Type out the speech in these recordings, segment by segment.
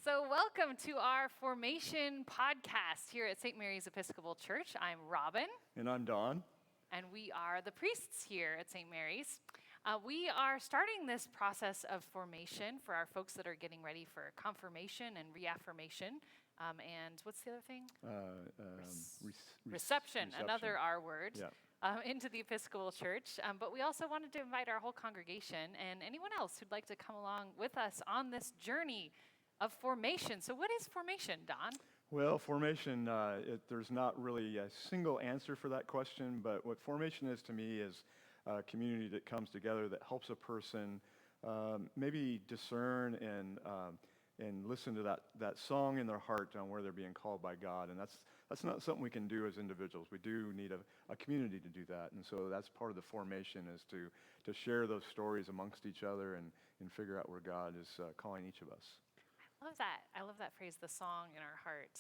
So welcome to our Formation podcast here at St. Mary's Episcopal Church. I'm Robin. And I'm Don. And we are the priests here at St. Mary's. We are starting this process of formation for our folks that are getting ready for confirmation and reaffirmation. And what's the other thing? Reception, another R word. Yeah. Into the Episcopal Church. But we also wanted to invite our whole congregation and anyone else who'd like to come along with us on this journey of formation. So what is formation, Don? Well, formation, there's not really a single answer for that question, but what formation is to me is a community that comes together that helps a person maybe discern and listen to that song in their heart on where they're being called by God. And that's not something we can do as individuals. We do need a community to do that. And so that's part of the formation, is to share those stories amongst each other and figure out where God is calling each of us. I love that. I love that phrase, the song in our heart.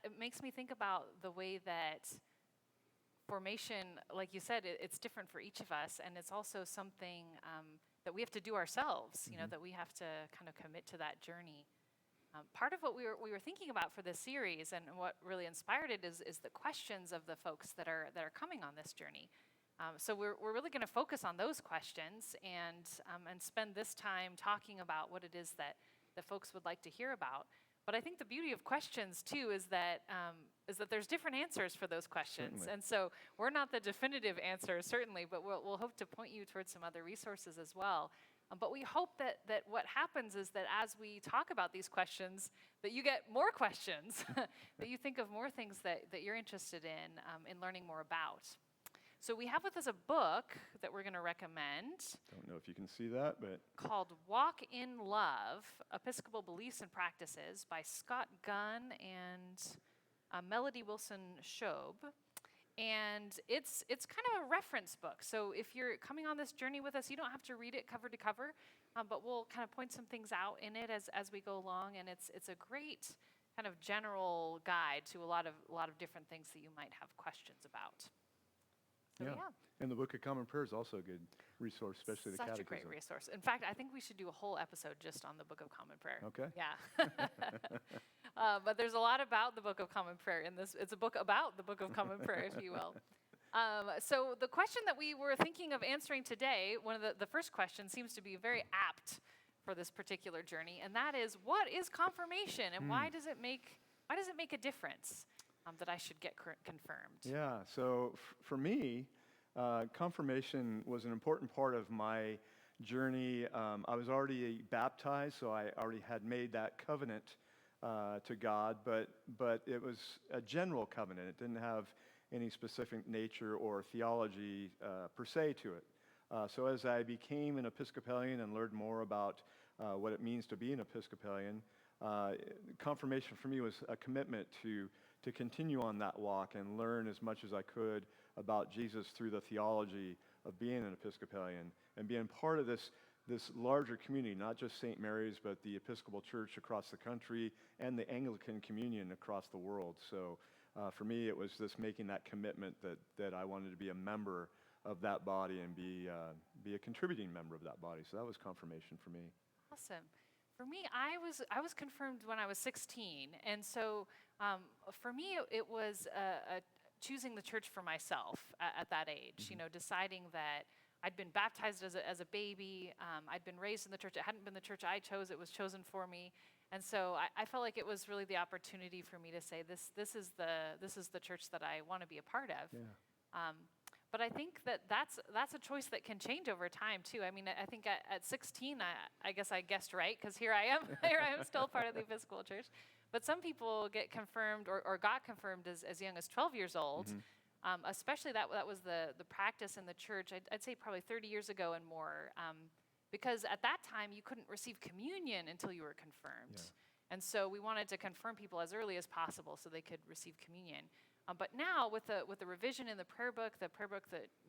It makes me think about the way that formation, like you said, it's different for each of us, and it's also something that we have to do ourselves, you know, that we have to kind of commit to that journey. Part of what we were thinking about for this series, and what really inspired it, is the questions of the folks that are coming on this journey. So we're really going to focus on those questions and spend this time talking about what it is that the folks would like to hear about. But I think the beauty of questions too is that there's different answers for those questions. Certainly. And so we're not the definitive answer, certainly, but we'll hope to point you towards some other resources as well. But we hope that what happens is that as we talk about these questions, that you get more questions, that you think of more things that you're interested in learning more about. So we have with us a book that we're going to recommend. Don't know if you can see that, but called Walk in Love, Episcopal Beliefs and Practices by Scott Gunn and Melody Wilson Shobe. And it's kind of a reference book. So if you're coming on this journey with us, you don't have to read it cover to cover, but we'll kind of point some things out in it as we go along. And it's a great kind of general guide to a lot of different things that you might have questions about. So, yeah. And the Book of Common Prayer is also a good resource, especially the Catechism. Such a great resource. In fact, I think we should do a whole episode just on the Book of Common Prayer. Okay. Yeah. But there's a lot about the Book of Common Prayer in this. It's a book about the Book of Common Prayer, if you will. So the question that we were thinking of answering today, one of the first questions, seems to be very apt for this particular journey, and that is, what is confirmation, and why does it make a difference? That I should get confirmed. Yeah, so for me, confirmation was an important part of my journey. I was already baptized, so I already had made that covenant to God, but it was a general covenant. It didn't have any specific nature or theology per se to it. So as I became an Episcopalian and learned more about what it means to be an Episcopalian, confirmation for me was a commitment to continue on that walk and learn as much as I could about Jesus through the theology of being an Episcopalian and being part of this larger community, not just St. Mary's, but the Episcopal Church across the country and the Anglican Communion across the world. So for me, it was just making that commitment that I wanted to be a member of that body and be a contributing member of that body. So that was confirmation for me. Awesome. For me, I was confirmed when I was 16, and so for me, it was choosing the church for myself at that age. You know, deciding that I'd been baptized as a baby, I'd been raised in the church. It hadn't been the church I chose; it was chosen for me, and so I felt like it was really the opportunity for me to say, this is the church that I want to be a part of. Yeah. But I think that's a choice that can change over time too. I mean, I think at 16, I guess I guessed right, because here I am still part of the Episcopal Church. But some people get confirmed or got confirmed as young as 12 years old. Especially that was the practice in the church. I'd say probably 30 years ago and more, because at that time you couldn't receive communion until you were confirmed. Yeah. And so we wanted to confirm people as early as possible so they could receive communion. But now with the revision in the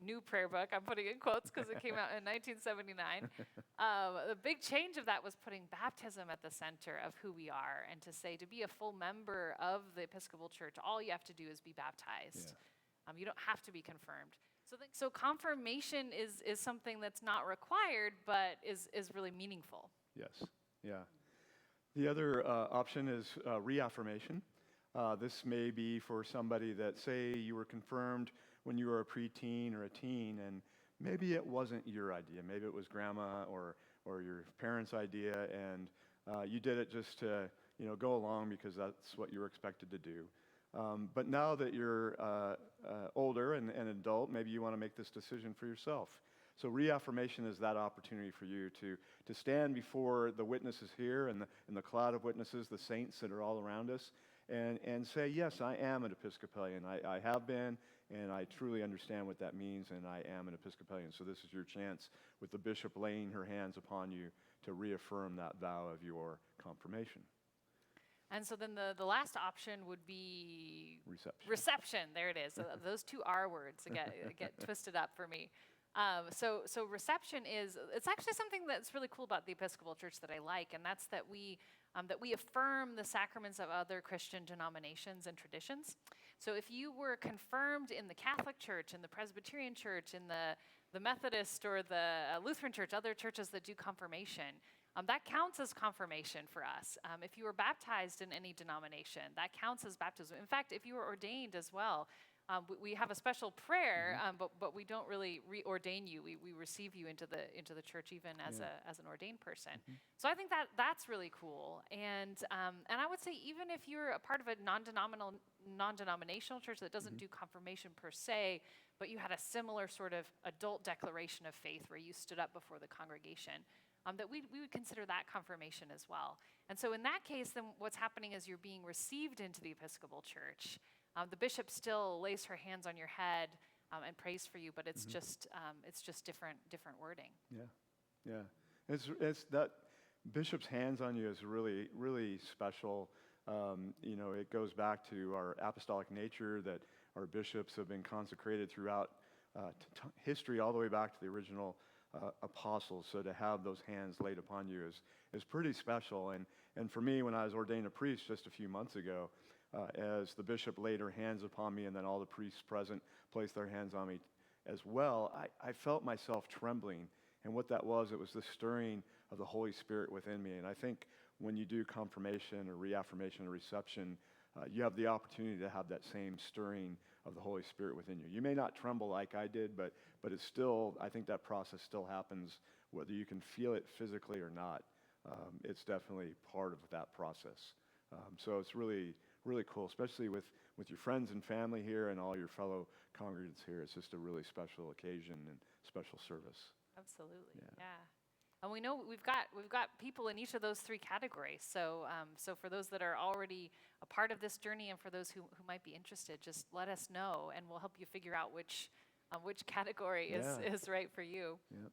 new prayer book, I'm putting in quotes because it came out in 1979, the big change of that was putting baptism at the center of who we are, and to say, to be a full member of the Episcopal Church, all you have to do is be baptized. Yeah. You don't have to be confirmed. So confirmation is something that's not required, but is really meaningful. Yes, yeah. The other option is reaffirmation. This may be for somebody that, say, you were confirmed when you were a preteen or a teen, and maybe it wasn't your idea. Maybe it was grandma or your parents' idea, and you did it just to go along because that's what you were expected to do. But now that you're older and an adult, maybe you want to make this decision for yourself. So reaffirmation is that opportunity for you to stand before the witnesses here and the cloud of witnesses, the saints that are all around us, and say, yes, I am an Episcopalian. I have been, and I truly understand what that means, and I am an Episcopalian. So this is your chance with the bishop laying her hands upon you to reaffirm that vow of your confirmation. And so then the last option would be Reception. Reception. There it is. Those two R words get twisted up for me. So reception it's actually something that's really cool about the Episcopal Church that I like, and that's that we affirm the sacraments of other Christian denominations and traditions. So if you were confirmed in the Catholic Church, in the Presbyterian Church, in the Methodist or the Lutheran Church, other churches that do confirmation, that counts as confirmation for us. If you were baptized in any denomination, that counts as baptism. In fact, if you were ordained as well, we have a special prayer, but we don't really reordain you. We receive you into the church even as an ordained person. So I think that's really cool. And I would say even if you're a part of a non-denominational church that doesn't do confirmation per se, but you had a similar sort of adult declaration of faith where you stood up before the congregation, that we would consider that confirmation as well. And so in that case, then what's happening is you're being received into the Episcopal Church. The bishop still lays her hands on your head and prays for you, but it's just different wording. Yeah. It's that bishop's hands on you is really, really special. It goes back to our apostolic nature that our bishops have been consecrated throughout history, all the way back to the original apostles. So to have those hands laid upon you is pretty special. And for me, when I was ordained a priest just a few months ago, as the bishop laid her hands upon me and then all the priests present placed their hands on me as well, I felt myself trembling. And what that was, it was the stirring of the Holy Spirit within me. And I think when you do confirmation or reaffirmation or reception, you have the opportunity to have that same stirring of the Holy Spirit within you. You may not tremble like I did, but it's still, I think that process still happens, whether you can feel it physically or not. It's definitely part of that process. So it's really, really cool, especially with your friends and family here and all your fellow congregants here. It's just a really special occasion and special service. Absolutely, yeah. And we know we've got people in each of those three categories. So for those that are already a part of this journey, and for those who might be interested, just let us know, and we'll help you figure out which category is right for you. Yeah.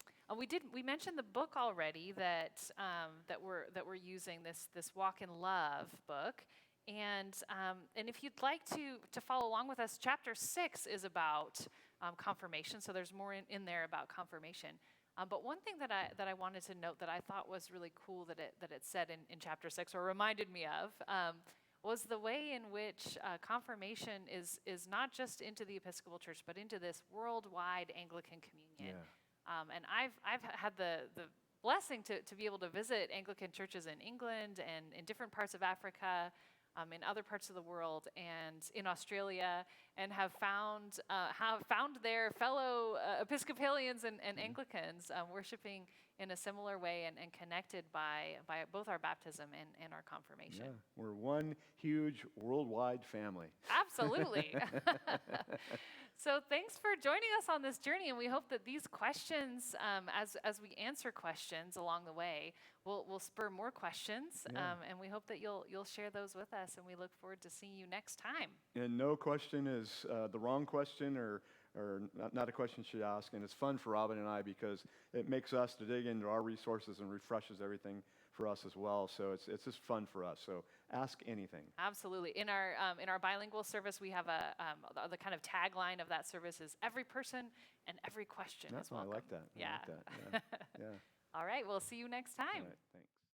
We mentioned the book already that we're using, this Walk in Love book. And if you'd like to follow along with us, chapter 6 is about confirmation. So there's more in there about confirmation. But one thing that I wanted to note that I thought was really cool that it said in chapter 6, or reminded me of, was the way in which confirmation is not just into the Episcopal Church, but into this worldwide Anglican communion. Yeah. And I've had the blessing to be able to visit Anglican churches in England and in different parts of Africa, in other parts of the world, and in Australia, and have found their fellow Episcopalians and Anglicans worshiping in a similar way and connected by both our baptism and our confirmation. Yeah, we're one huge worldwide family. Absolutely. So thanks for joining us on this journey, and we hope that these questions, as we answer questions along the way, will spur more questions, and we hope that you'll share those with us, and we look forward to seeing you next time. And no question is the wrong question or not a question you should ask, and it's fun for Robin and I because it makes us to dig into our resources and refreshes everything for us as well. So it's just fun for us. So ask anything. Absolutely. In our bilingual service, we have the kind of tagline of that service is every person and every question is welcome. I like that. Yeah. I like that. Yeah. All right. We'll see you next time. All right.